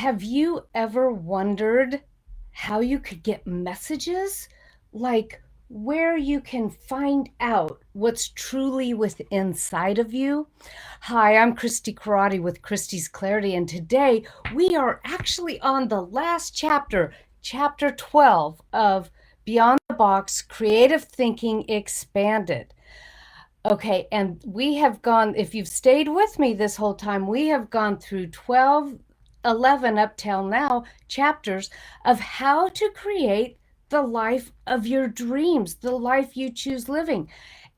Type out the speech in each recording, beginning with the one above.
Have you ever wondered how you could get messages? Like where you can find out what's truly within inside of you? Hi, I'm Christy Corradi with Christie's Clarity, and today we are actually on the last chapter, chapter 12 of Beyond the Box Creative Thinking Expanded. Okay, and we have gone, if you've stayed with me this whole time, we have gone through 12, 11 up till now chapters of how to create the life of your dreams, the life you choose living.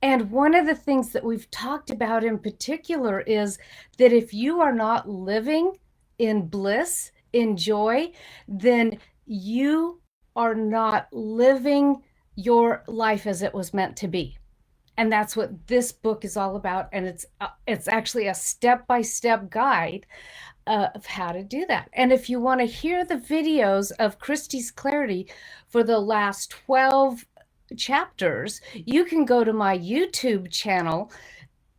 And one of the things that we've talked about in particular is that if you are not living in bliss, in joy, then you are not living your life as it was meant to be. And that's what this book is all about, and it's actually a step-by-step guide of how to do that. And if you want to hear the videos of Christie's Clarity for the last 12 chapters, you can go to my YouTube channel,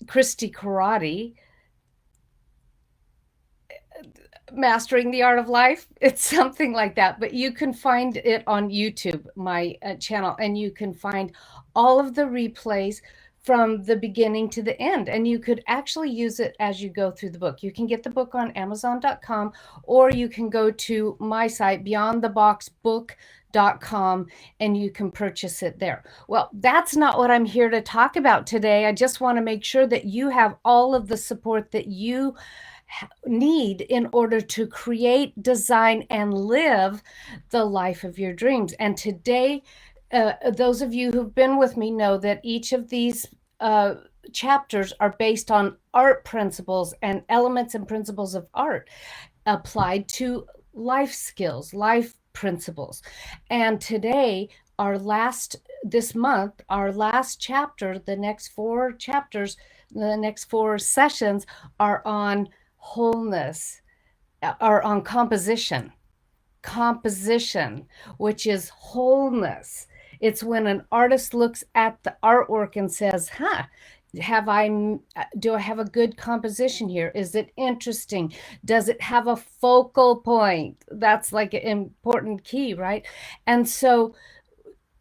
Christy Corradi, Mastering the Art of Life. It's something like that, but you can find it on YouTube, my channel, and you can find all of the replays from the beginning to the end, and you could actually use it as you go through the book. You can get the book on Amazon.com, or you can go to my site, beyondtheboxbook.com, and you can purchase it there. Well, that's not what I'm here to talk about today. I just want to make sure that you have all of the support that you need in order to create, design, and live the life of your dreams. And today, those of you who've been with me know that each of these chapters are based on art principles and elements and principles of art applied to life skills, life principles. And today, this month, our last chapter, the next four chapters, the next four sessions are on wholeness, are on composition, which is wholeness. It's when an artist looks at the artwork and says, do I have a good composition here? Is it interesting? Does it have a focal point? That's like an important key, right? And so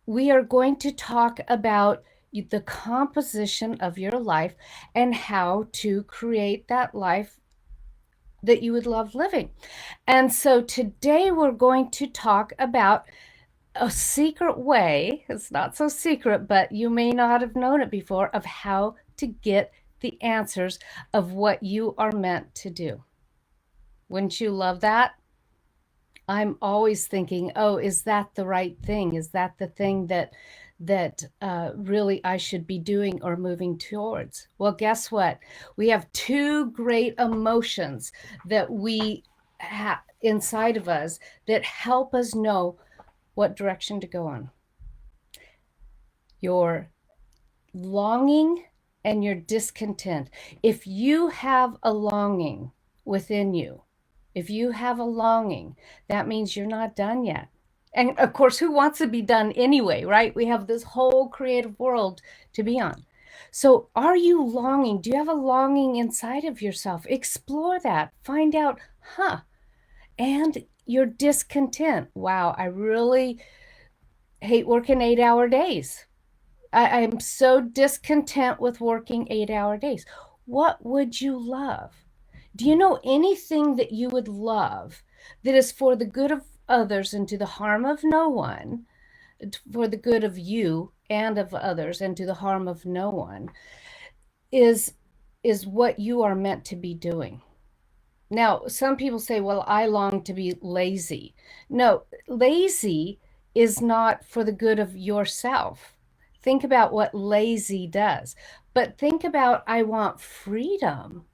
we are going to talk about the composition of your life and how to create that life that you would love living. And so today we're going to talk about a secret way. It's not so secret, but you may not have known it before, of how to get the answers of what you are meant to do. Wouldn't you love that? I'm always thinking, oh, is that the right thing? Is that the thing that really I should be doing or moving towards? Well, guess what? We have two great emotions that we have inside of us that help us know what direction to go on. Your longing and your discontent. If you have a longing within you, if you have a longing, that means you're not done yet. And of course, who wants to be done anyway, right? We have this whole creative world to be on. So are you longing? Do you have a longing inside of yourself? Explore that. Find out, and your discontent. Wow, I really hate working 8-hour days. I'm so discontent with working 8-hour days. What would you love? Do you know anything that you would love that is for the good of others and to the harm of no one, for the good of you and of others and to the harm of no one, is what you are meant to be doing? Now, some people say, well, I long to be lazy. No, lazy is not for the good of yourself. Think about what lazy does. But think about, I want freedom.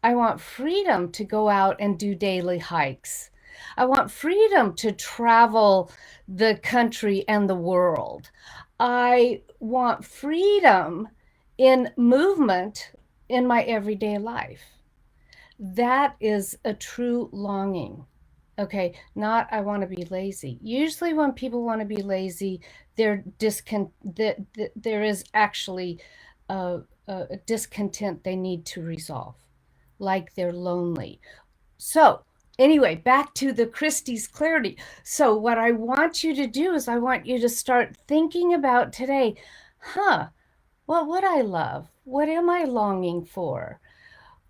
I want freedom to go out and do daily hikes. I want freedom to travel the country and the world. I want freedom in movement in my everyday life. That is a true longing. Okay, not I want to be lazy. Usually when people want to be lazy, there is actually a discontent they need to resolve, like they're lonely. So Anyway, back to the Christie's clarity. So what I want you to do is I want you to start thinking about today, what would I love? What am I longing for?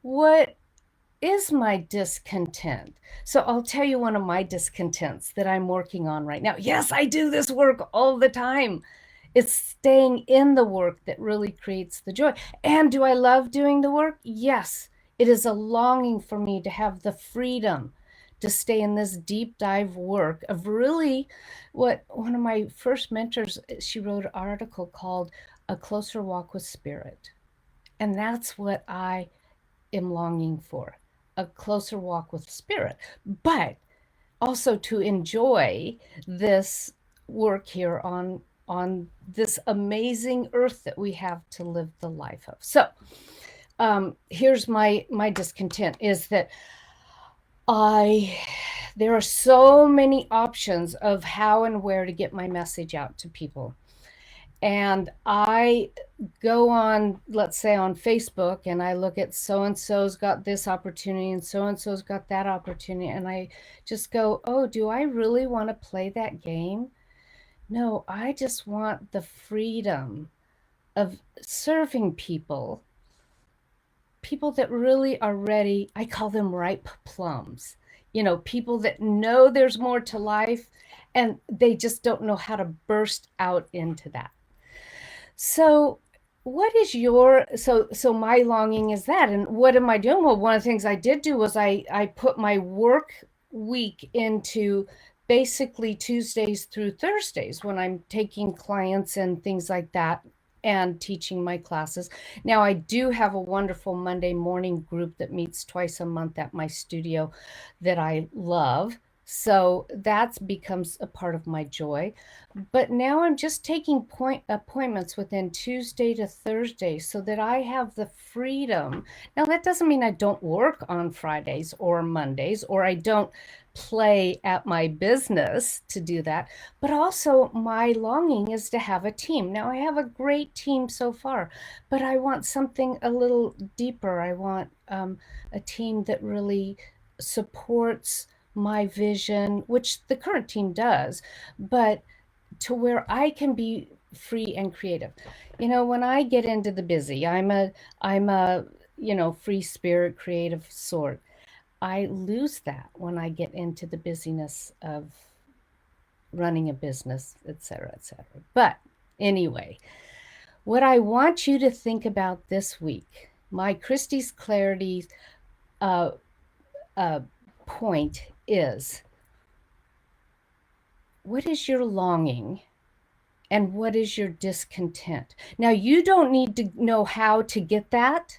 What is my discontent? So I'll tell you one of my discontents that I'm working on right now. Yes, I do this work all the time. It's staying in the work that really creates the joy. And do I love doing the work? Yes. It is a longing for me to have the freedom to stay in this deep dive work of really what one of my first mentors, she wrote an article called A Closer Walk with Spirit. And that's what I am longing for, a closer walk with Spirit, but also to enjoy this work here on this amazing earth that we have to live the life of. So here's my discontent is that there are so many options of how and where to get my message out to people. And I go on, let's say on Facebook, and I look at so-and-so's got this opportunity and so-and-so's got that opportunity. And I just go, oh, do I really want to play that game? No, I just want the freedom of serving people that really are ready. I call them ripe plums. People that know there's more to life and they just don't know how to burst out into that. So what is so my longing is that, and what am I doing? Well, one of the things I did do was I put my work week into basically Tuesdays through Thursdays when I'm taking clients and things like that and teaching my classes. Now I do have a wonderful Monday morning group that meets twice a month at my studio that I love. So that becomes a part of my joy. But now I'm just taking appointments within Tuesday to Thursday so that I have the freedom. Now, that doesn't mean I don't work on Fridays or Mondays, or I don't play at my business to do that. But also, my longing is to have a team. Now, I have a great team so far, but I want something a little deeper. I want a team that really supports my vision, which the current team does, but to where I can be free and creative. When I get into the busy, I'm a free spirit, creative sort. I lose that when I get into the busyness of running a business, etc., etc. But anyway, what I want you to think about this week, my Christie's Clarity point is, what is your longing and what is your discontent? Now, you don't need to know how to get that.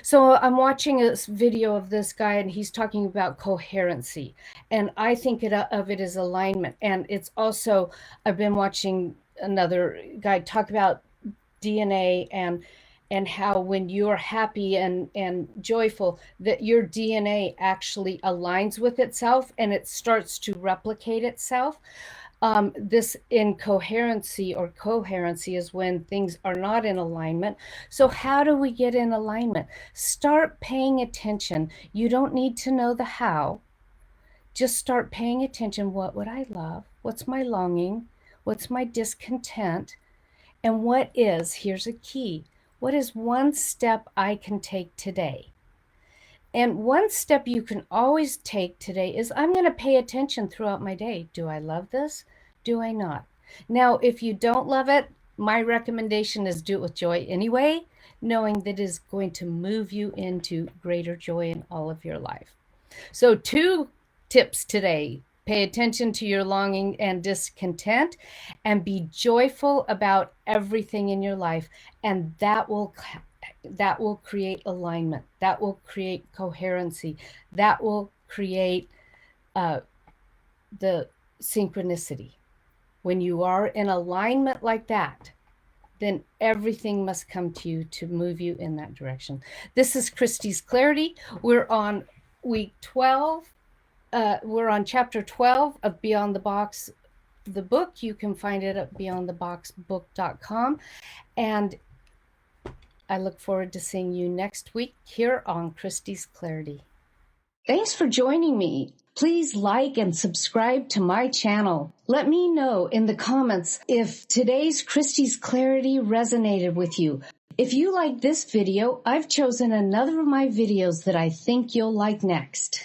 So I'm watching a video of this guy and he's talking about coherency. And I think of it as alignment. And it's also, I've been watching another guy talk about DNA and how when you're happy and joyful, that your DNA actually aligns with itself and it starts to replicate itself. This incoherency or coherency is when things are not in alignment. So how do we get in alignment? Start paying attention. You don't need to know the how. Just start paying attention. What would I love? What's my longing? What's my discontent? And here's a key, what is one step I can take today? And one step you can always take today is I'm going to pay attention throughout my day. Do I love this? Do I not? Now, if you don't love it, my recommendation is do it with joy anyway, knowing that it is going to move you into greater joy in all of your life. So 2 tips today. Pay attention to your longing and discontent and be joyful about everything in your life. And that will create alignment. That will create coherency. That will create the synchronicity. When you are in alignment like that, then everything must come to you to move you in that direction. This is Christie's Clarity. We're on week 12. We're on chapter 12 of Beyond the Box, the book. You can find it at beyondtheboxbook.com. And I look forward to seeing you next week here on Christie's Clarity. Thanks for joining me Please like and subscribe to my channel. Let me know in the comments if today's Christi's Clarity resonated with you. If you like this video, I've chosen another of my videos that I think you'll like next.